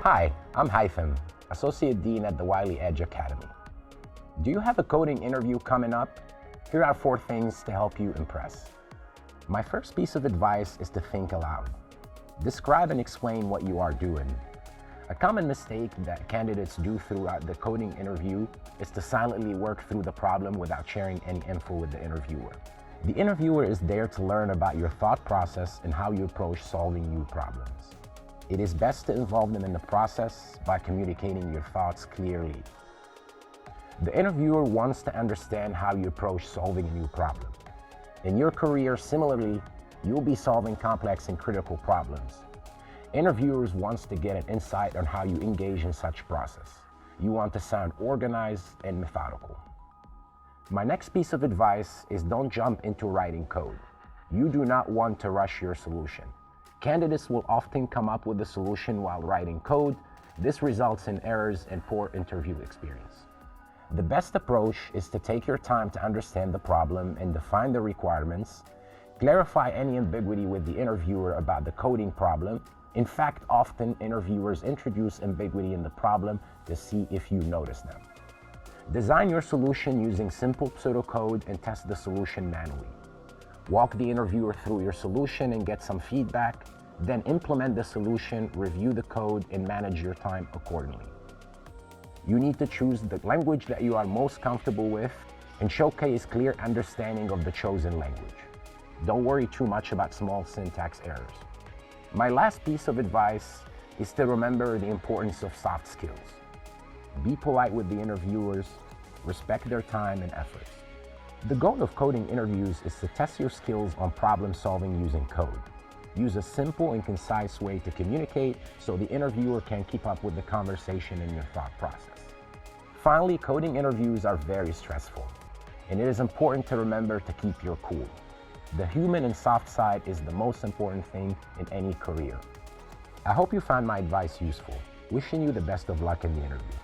Hi, I'm Haythem, Associate Dean at the Wiley Edge Academy. Do you have a coding interview coming up? Here are 4 things to help you impress. My first piece of advice is to think aloud. Describe and explain what you are doing. A common mistake that candidates do throughout the coding interview is to silently work through the problem without sharing any info with the interviewer. The interviewer is there to learn about your thought process and how you approach solving new problems. It is best to involve them in the process by communicating your thoughts clearly. The interviewer wants to understand how you approach solving a new problem. In your career, similarly, you'll be solving complex and critical problems. Interviewers want to get an insight on how you engage in such process. You want to sound organized and methodical. My next piece of advice is don't jump into writing code. You do not want to rush your solution. Candidates will often come up with a solution while writing code. This results in errors and poor interview experience. The best approach is to take your time to understand the problem and define the requirements. Clarify any ambiguity with the interviewer about the coding problem. In fact, often interviewers introduce ambiguity in the problem to see if you notice them. Design your solution using simple pseudocode and test the solution manually. Walk the interviewer through your solution and get some feedback. Then implement the solution, review the code, and manage your time accordingly. You need to choose the language that you are most comfortable with and showcase clear understanding of the chosen language. Don't worry too much about small syntax errors. My last piece of advice is to remember the importance of soft skills. Be polite with the interviewers, respect their time and efforts. The goal of coding interviews is to test your skills on problem solving using code. Use a simple and concise way to communicate so the interviewer can keep up with the conversation and your thought process. Finally, coding interviews are very stressful, and it is important to remember to keep your cool. The human and soft side is the most important thing in any career. I hope you found my advice useful. Wishing you the best of luck in the interview.